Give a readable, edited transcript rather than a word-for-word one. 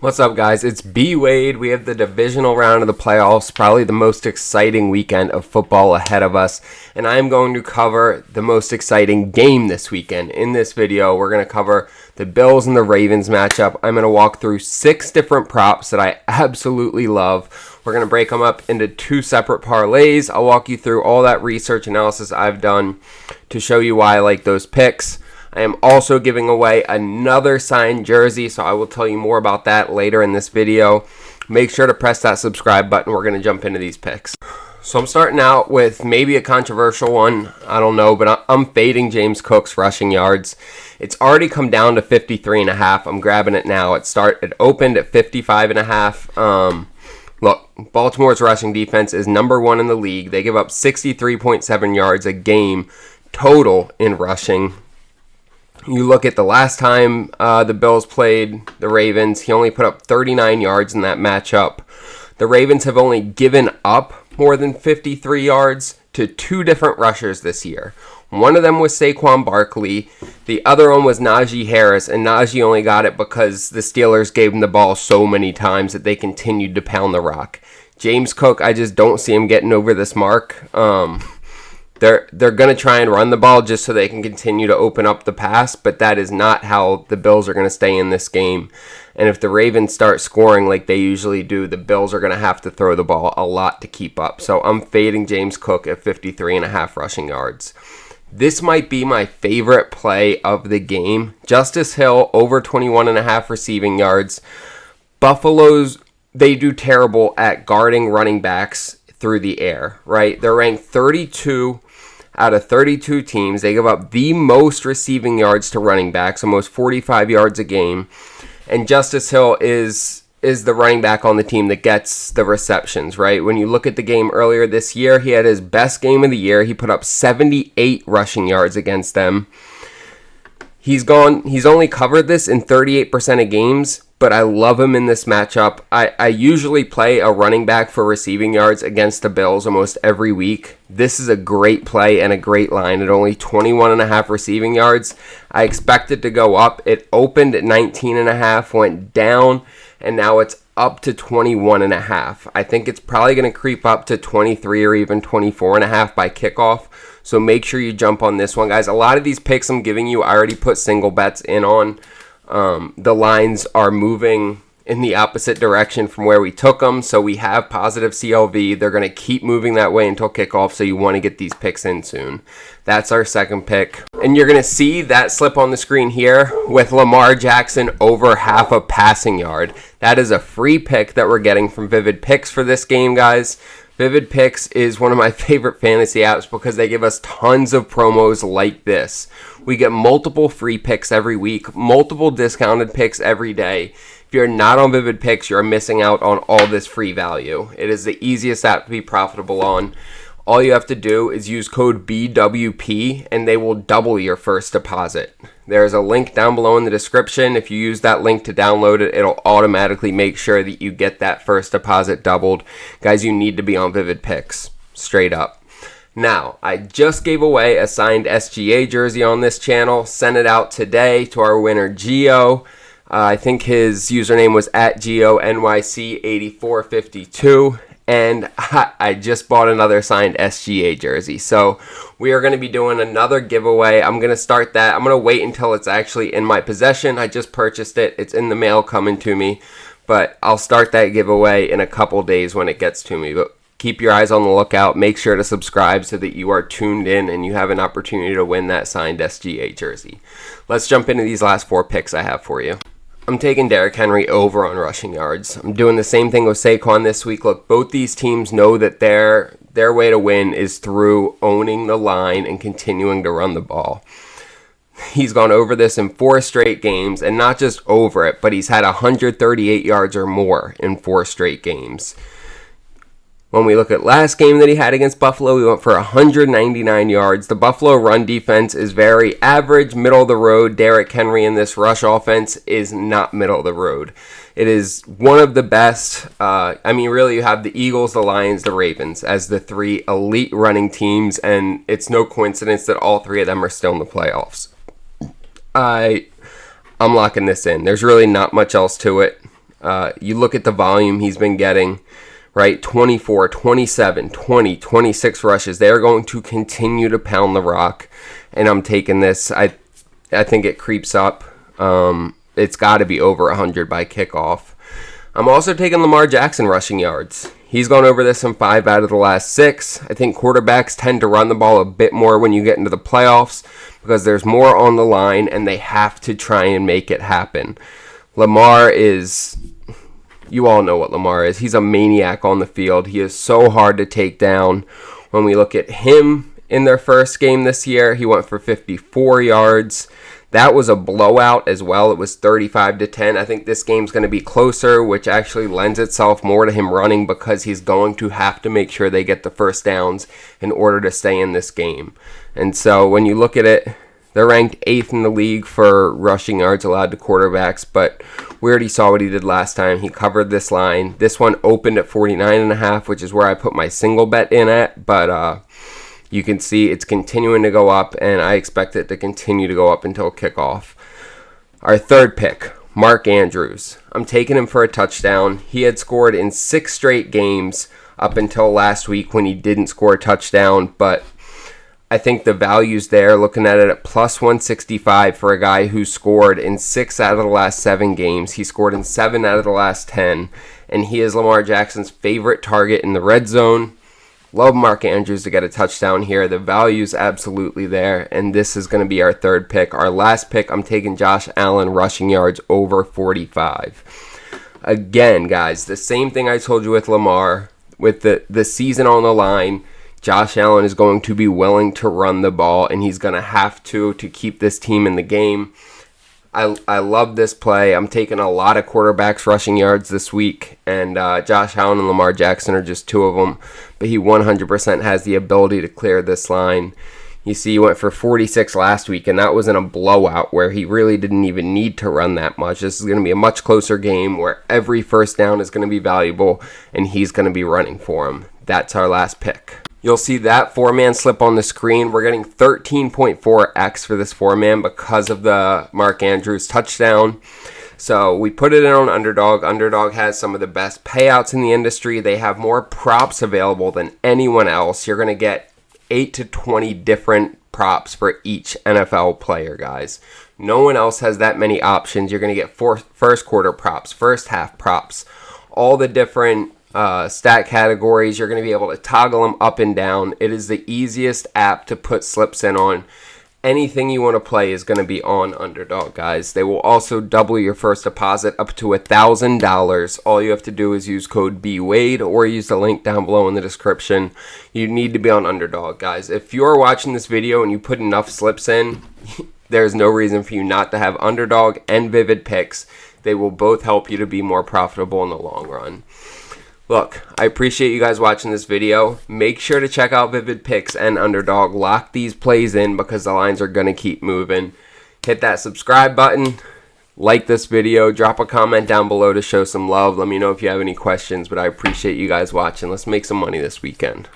What's up, guys? It's B Wade. We have the divisional round of the playoffs, probably the most exciting weekend of football ahead of us, and I'm going to cover the most exciting game this weekend. In this video, we're going to cover the Bills and the Ravens matchup. I'm going to walk through 6 different props that I absolutely love. We're going to break them up into 2 separate parlays. I'll walk you through all that research analysis I've done to show you why I like those picks. I am also giving away another signed jersey, so I will tell you more about that later in this video. Make sure to press that subscribe button. We're going to jump into these picks. So I'm starting out with maybe a controversial one. I don't know, but I'm fading James Cook's rushing yards. It's already come down to 53.5. I'm grabbing it now. It opened at 55.5. Look, Baltimore's rushing defense is number 1 in the league. They give up 63.7 yards a game total in rushing. You look at the last time the Bills played the Ravens, he only put up 39 yards in that matchup. The Ravens have only given up more than 53 yards to 2 different rushers this year. One of them was Saquon Barkley. The other one was Najee Harris, and Najee only got it because the Steelers gave him the ball so many times that they continued to pound the rock. James Cook, I just don't see him getting over this mark. They're going to try and run the ball just so they can continue to open up the pass, but that is not how the Bills are going to stay in this game. And if the Ravens start scoring like they usually do, the Bills are going to have to throw the ball a lot to keep up. So I'm fading James Cook at 53.5 rushing yards. This might be my favorite play of the game. Justice Hill over 21.5 receiving yards. Buffalo's, they do terrible at guarding running backs through the air, right? They're ranked 32 out of 32 teams. They give up the most receiving yards to running backs, almost 45 yards a game. And Justice Hill is the running back on the team that gets the receptions, right? When you look at the game earlier this year, he had his best game of the year. He put up 78 rushing yards against them. He's only covered this in 38% of games, but I love him in this matchup. I usually play a running back for receiving yards against the Bills almost every week. This is a great play and a great line at only 21.5 receiving yards. I expect it to go up. It opened at 19.5, went down, and now it's up to 21.5. I think it's probably going to creep up to 23 or even 24.5 by kickoff. So make sure you jump on this one, guys. A lot of these picks I'm giving you, I already put single bets in on. The lines are moving in the opposite direction from where we took them. So we have positive CLV. They're going to keep moving that way until kickoff. So you want to get these picks in soon. That's our second pick. And you're going to see that slip on the screen here with Lamar Jackson over half a passing yard. That is a free pick that we're getting from Vivid Picks for this game, guys. Vivid Picks is one of my favorite fantasy apps because they give us tons of promos like this. We get multiple free picks every week, multiple discounted picks every day. If you're not on Vivid Picks, you're missing out on all this free value. It is the easiest app to be profitable on. All you have to do is use code BWP and they will double your first deposit. There's a link down below in the description. If you use that link to download it, it'll automatically make sure that you get that first deposit doubled. Guys, you need to be on Vivid Picks, straight up. Now, I just gave away a signed SGA jersey on this channel. Sent it out today to our winner, Gio. I think his username was at GioNYC8452. And I just bought another signed SGA jersey. So we are going to be doing another giveaway. I'm going to start that. I'm going to wait until it's actually in my possession. I just purchased it. It's in the mail coming to me. But I'll start that giveaway in a couple days when it gets to me. But keep your eyes on the lookout. Make sure to subscribe so that you are tuned in and you have an opportunity to win that signed SGA jersey. Let's jump into these last 4 picks I have for you. I'm taking Derrick Henry over on rushing yards. I'm doing the same thing with Saquon this week. Look, both these teams know that their way to win is through owning the line and continuing to run the ball. He's gone over this in 4 straight games, and not just over it, but he's had 138 yards or more in 4 straight games. When we look at last game that he had against Buffalo, he went for 199 yards. The Buffalo run defense is very average, middle of the road. Derrick Henry in this rush offense is not middle of the road. It is one of the best. Really, you have the Eagles, the Lions, the Ravens as the 3 elite running teams, and it's no coincidence that all 3 of them are still in the playoffs. I'm locking this in. There's really not much else to it. You look at the volume he's been getting, right? 24, 27, 20, 26 rushes. They are going to continue to pound the rock, and I'm taking this. I think it creeps up. It's got to be over 100 by kickoff. I'm also taking Lamar Jackson rushing yards. He's gone over this in 5 out of the last 6. I think quarterbacks tend to run the ball a bit more when you get into the playoffs because there's more on the line and they have to try and make it happen. Lamar is, you all know what Lamar is. He's a maniac on the field. He is so hard to take down. When we look at him in their first game this year, he went for 54 yards. That was a blowout as well. It was 35-10. I think this game's going to be closer, which actually lends itself more to him running because he's going to have to make sure they get the first downs in order to stay in this game. And so when you look at it, they're ranked 8th in the league for rushing yards allowed to quarterbacks, but we already saw what he did last time. He covered this line. This one opened at 49.5, which is where I put my single bet in at, but you can see it's continuing to go up, and I expect it to continue to go up until kickoff. Our third pick, Mark Andrews. I'm taking him for a touchdown. He had scored in 6 straight games up until last week when he didn't score a touchdown, but I think the value's there, looking at it at plus 165 for a guy who scored in 6 out of the last 7 games. He scored in 7 out of the last 10, and he is Lamar Jackson's favorite target in the red zone. Love Mark Andrews to get a touchdown here. The value's absolutely there, and this is going to be our third pick. Our last pick, I'm taking Josh Allen rushing yards over 45. Again, guys, the same thing I told you with Lamar. With the season on the line, Josh Allen is going to be willing to run the ball, and he's going to have to keep this team in the game. I love this play. I'm taking a lot of quarterbacks rushing yards this week, and Josh Allen and Lamar Jackson are just 2 of them, but he 100% has the ability to clear this line. You see, he went for 46 last week, and that was in a blowout where he really didn't even need to run that much. This is going to be a much closer game where every first down is going to be valuable, and he's going to be running for him. That's our last pick. You'll see that 4-man slip on the screen. We're getting 13.4x for this 4-man because of the Mark Andrews touchdown. So we put it in on Underdog. Underdog has some of the best payouts in the industry. They have more props available than anyone else. You're going to get 8 to 20 different props for each NFL player, guys. No one else has that many options. You're going to get first quarter props, first half props, all the different stat categories. You're going to be able to toggle them up and down. It is the easiest app to put slips in on. Anything you want to play is going to be on Underdog, guys. They will also double your first deposit up to $1,000. All you have to do is use code BWADE or use the link down below in the description. You need to be on Underdog, guys. If you're watching this video and you put enough slips in, there's no reason for you not to have Underdog and PrizePicks. They will both help you to be more profitable in the long run. Look, I appreciate you guys watching this video. Make sure to check out PrizePicks and Underdog. Lock these plays in because the lines are going to keep moving. Hit that subscribe button. Like this video. Drop a comment down below to show some love. Let me know if you have any questions, but I appreciate you guys watching. Let's make some money this weekend.